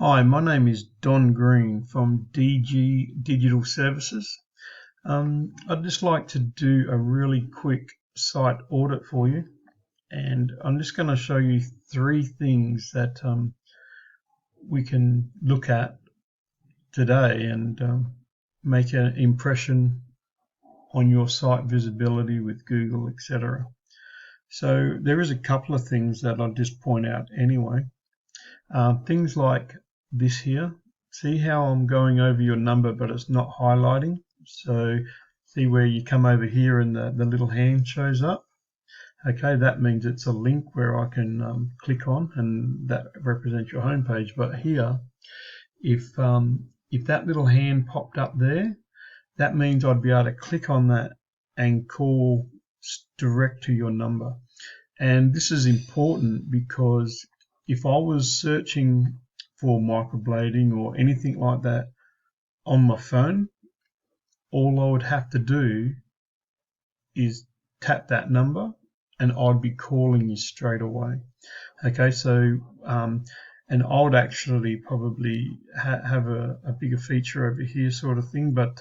Hi, my name is Don Green from DG Digital Services. I'd just like to do a really quick site audit for you, and I'm just going to show you three things that we can look at today and make an impression on your site visibility with Google, etc. So there is a couple of things that I'll just point out anyway. Things like this here. See how I'm going over your number but it's not highlighting? So see where you come over here and the little hand shows up? Okay, that means it's a link where I can click on, and that represents your home page. But here, if that little hand popped up there, that means I'd be able to click on that and call direct to your number. And this is important because if I was searching for microblading or anything like that on my phone, all I would have to do is tap that number and I'd be calling you straight away. Okay, so and I would actually probably have a bigger feature over here sort of thing, but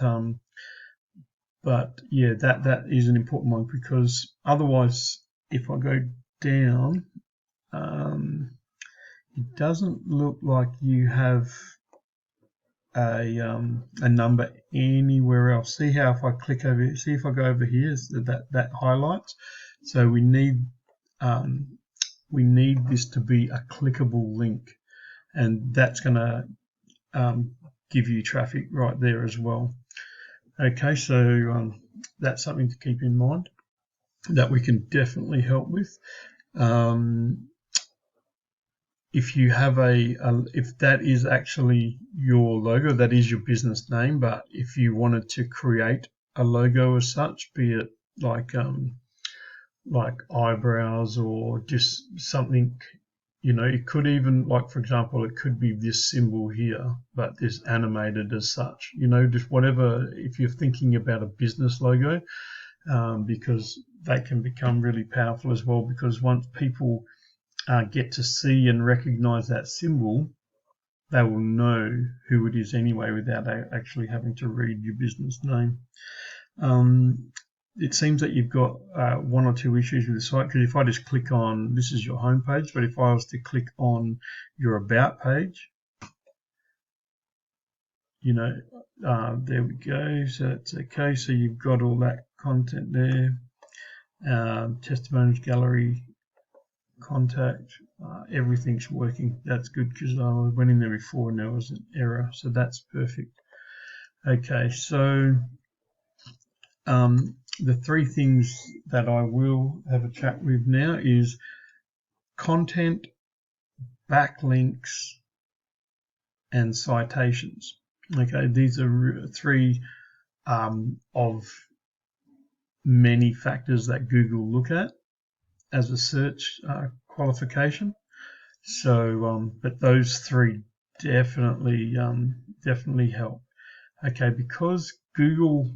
yeah, that is an important one, because otherwise if I go down, it doesn't look like you have a number anywhere else. See how if I click over here, see if I go over here, that highlights. So we need this to be a clickable link, and that's going to give you traffic right there as well. Okay, so that's something to keep in mind that we can definitely help with. If you have if that is actually your logo, that is your business name, but if you wanted to create a logo as such, be it like eyebrows or just something, it could even, like for example, it could be this symbol here, but this animated as such, just whatever, if you're thinking about a business logo, because they can become really powerful as well, because once people get to see and recognize that symbol, they will know who it is anyway without actually having to read your business name. It seems that you've got one or two issues with the site, because if I just click on, this is your home page, but if I was to click on your about page, there we go, so that's okay. So you've got all that content there, testimonials, gallery, contact, everything's working. That's good, because I went in there before and there was an error, so that's perfect. Okay, so the three things that I will have a chat with now is content, backlinks, and citations. Okay, these are three of many factors that Google look at as a search qualification. So, but those three definitely help. Okay, because Google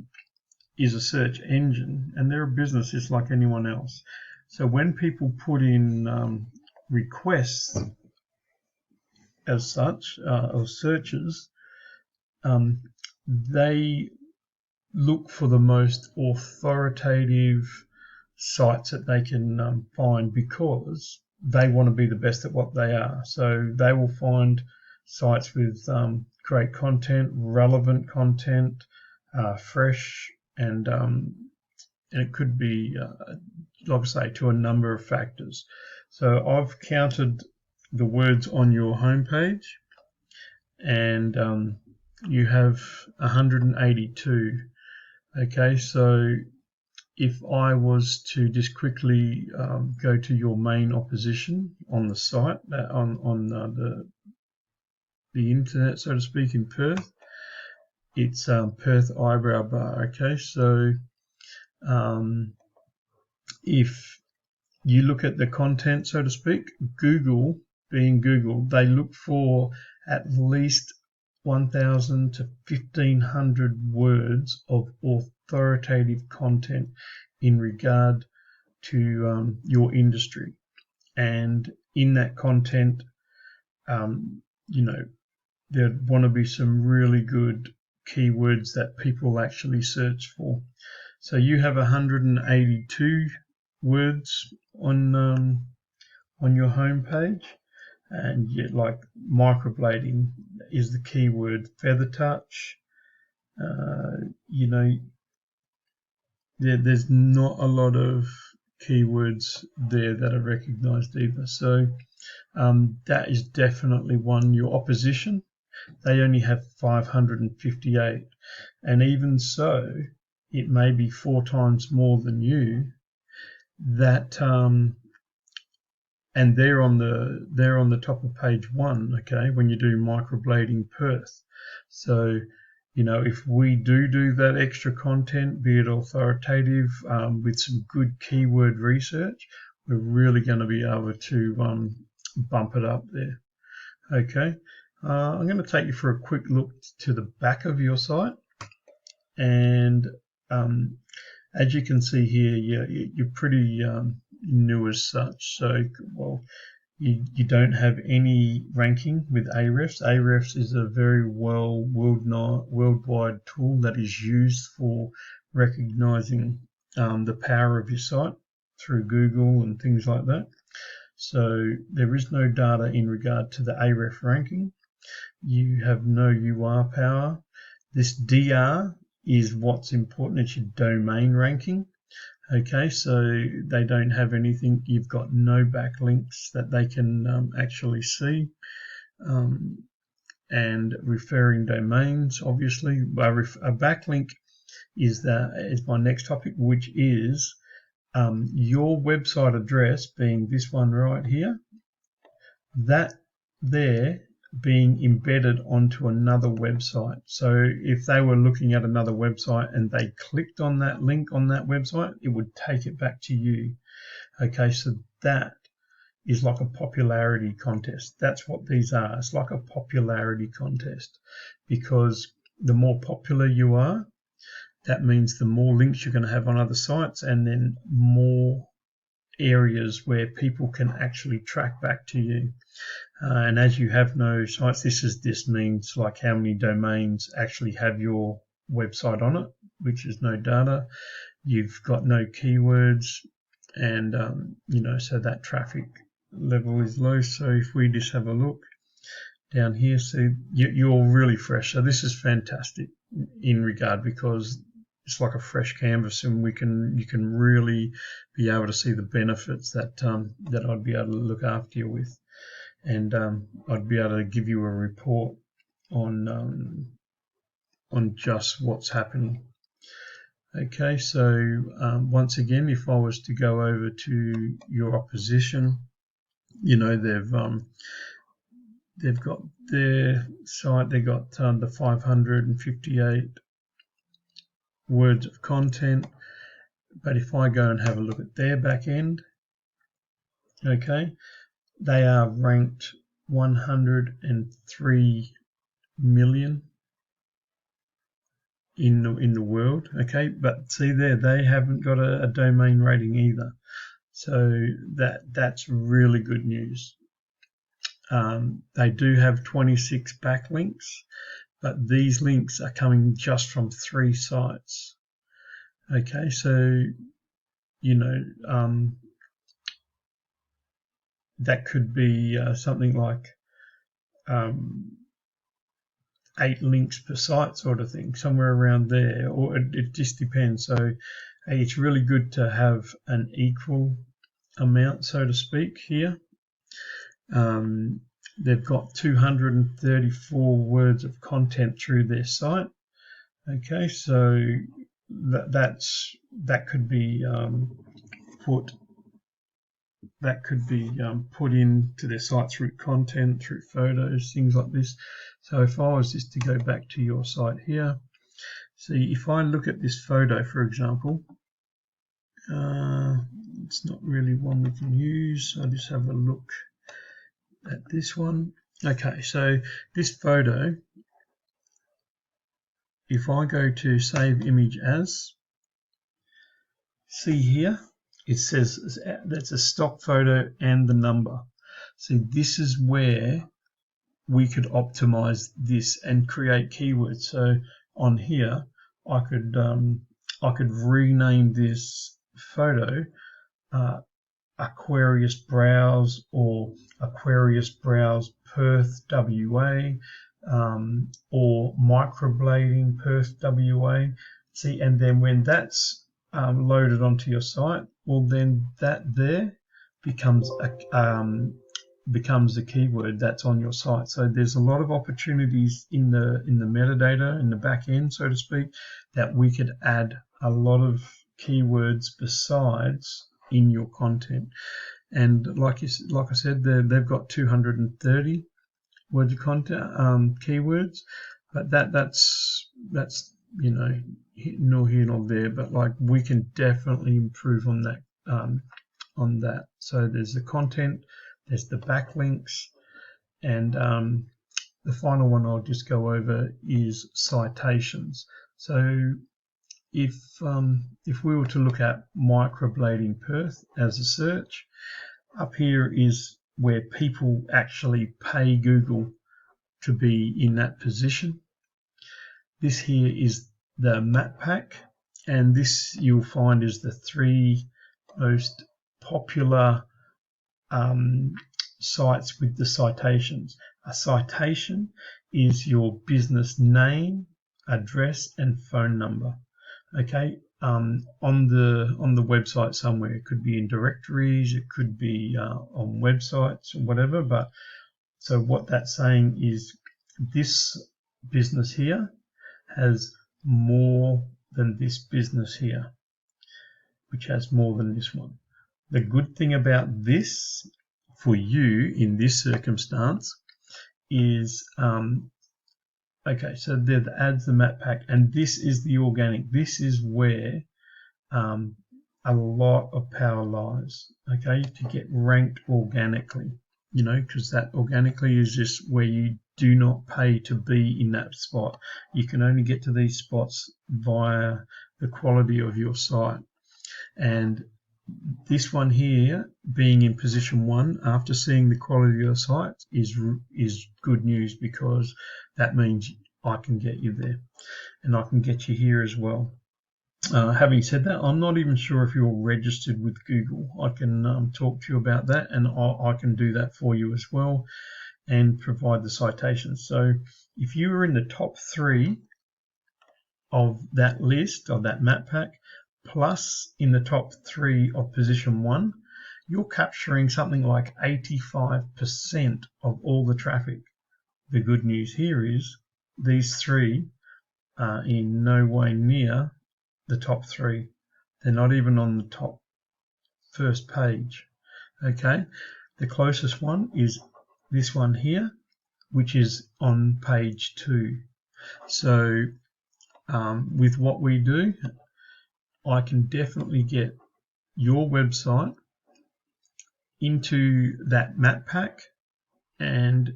is a search engine and they're a business just like anyone else. So when people put in requests as such, or searches, they look for the most authoritative sites that they can find, because they want to be the best at what they are. So they will find sites with great content, relevant content, fresh, and it could be, like I say, to a number of factors. So I've counted the words on your homepage, and you have 182. Okay, so if I was to just quickly go to your main opposition on the site, on the internet, so to speak, in Perth, it's Perth Eyebrow Bar. Okay, so if you look at the content, so to speak, Google, being Google, they look for at least 1,000 to 1,500 words of authoritative content in regard to your industry. And in that content, there'd want to be some really good keywords that people actually search for. So you have 182 words on your home page, and yet like microblading is the keyword, feather touch. You know, there's not a lot of keywords there that are recognized either. So that is definitely one. Your opposition, they only have 558, and even so, it may be 4 times more than you. That and they're on the top of page 1. Okay, when you do Microblading Perth. So, you know, if we do that extra content, be it authoritative, with some good keyword research, we're really going to be able to bump it up there. Okay, I'm going to take you for a quick look to the back of your site, and as you can see here, you're pretty new as such. So, well, you don't have any ranking with Ahrefs. Ahrefs is a very worldwide tool that is used for recognizing the power of your site through Google and things like that. So there is no data in regard to the Ahrefs ranking. You have no UR power. This DR is what's important. It's your domain ranking. Okay, so they don't have anything. You've got no backlinks that they can actually see. And referring domains, obviously. A backlink is my next topic, which is your website address being this one right here. That there being embedded onto another website. So if they were looking at another website and they clicked on that link on that website, it would take it back to you. Okay, so that is like a popularity contest. That's what these are. It's like a popularity contest, because the more popular you are, that means the more links you're going to have on other sites, and then more areas where people can actually track back to you. And as you have no sites, this means like how many domains actually have your website on it, which is no data. You've got no keywords, and you know, so that traffic level is low. So if we just have a look down here, see you're really fresh. So this is fantastic in regard, because it's like a fresh canvas, and you can really be able to see the benefits that that I'd be able to look after you with, and I'd be able to give you a report on just what's happening. Okay, so once again, if I was to go over to your opposition, you know, they've got their site, they've got the 558 words of content. But if I go and have a look at their back end, okay, they are ranked 103 million in the world. Okay, but see there, they haven't got a domain rating either. So that's really good news. They do have 26 backlinks, but these links are coming just from 3 sites. Okay, so you know, that could be something like 8 links per site sort of thing, somewhere around there, or it just depends. So it's really good to have an equal amount, so to speak, here. They've got 234 words of content through their site. Okay, so that could be put into their site through content, through photos, things like this. So if I was just to go back to your site here, see, if I look at this photo, for example, it's not really one we can use. I'll just have a look at this one. Okay, so this photo, if I go to save image as, see here, it says that's a stock photo and the number. See, this is where we could optimize this and create keywords. So on here, I could rename this photo Aquarius Brows or Aquarius Brows Perth WA, or Microblading Perth WA. See, and then when that's loaded onto your site, well, then that there becomes a keyword that's on your site. So there's a lot of opportunities in the metadata, in the back end, so to speak, that we could add a lot of keywords besides in your content. And like I said, they've got 230 words of content, keywords, but that's nor here nor there. But like, we can definitely improve on that. So there's the content, there's the backlinks, and the final one I'll just go over is citations. So if we were to look at Microblading Perth as a search, up here is where people actually pay Google to be in that position. This here is the map pack, and this you'll find is the 3 most popular sites with the citations. A citation is your business name, address, and phone number. Okay, on the website somewhere. It could be in directories, it could be on websites or whatever. But so what that's saying is this business here has more than this business here, which has more than this one. The good thing about this for you in this circumstance is okay, so they're the ads, the map pack, and this is the organic. This is where a lot of power lies, okay, to get ranked organically, because that organically is just where you do not pay to be in that spot. You can only get to these spots via the quality of your site. And this one here, being in position 1 after seeing the quality of your site, is good news, because that means I can get you there, and I can get you here as well. Having said that, I'm not even sure if you're registered with Google. I can talk to you about that, and I can do that for you as well and provide the citations. So if you were in the top 3 of that list, of that map pack, plus in the top 3 of position 1, you're capturing something like 85% of all the traffic. The good news here is these 3 are in no way near the top 3. They're not even on the top first page. Okay, the closest one is this one here, which is on page 2. So with what we do, I can definitely get your website into that map pack and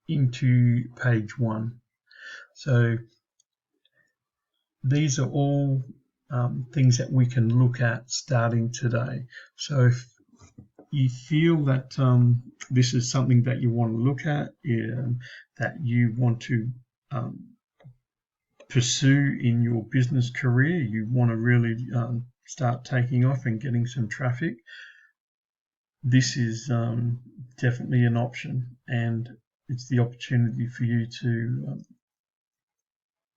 into page 1. So these are all things that we can look at starting today. So if you feel that this is something that you want to look at, that you want to pursue in your business career, you want to really start taking off and getting some traffic, this is definitely an option, and it's the opportunity for you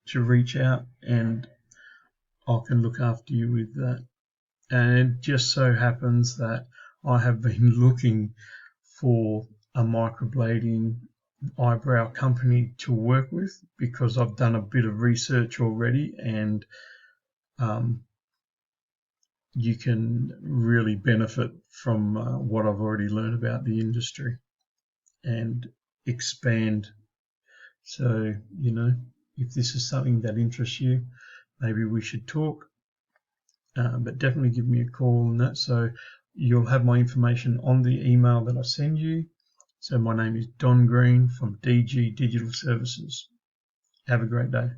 to reach out, and I can look after you with that. And it just so happens that I have been looking for a microblading eyebrow company to work with, because I've done a bit of research already, and you can really benefit from what I've already learned about the industry and expand. So, if this is something that interests you, maybe we should talk, but definitely give me a call on that. So you'll have my information on the email that I send you. So my name is Don Green from DG Digital Services. Have a great day.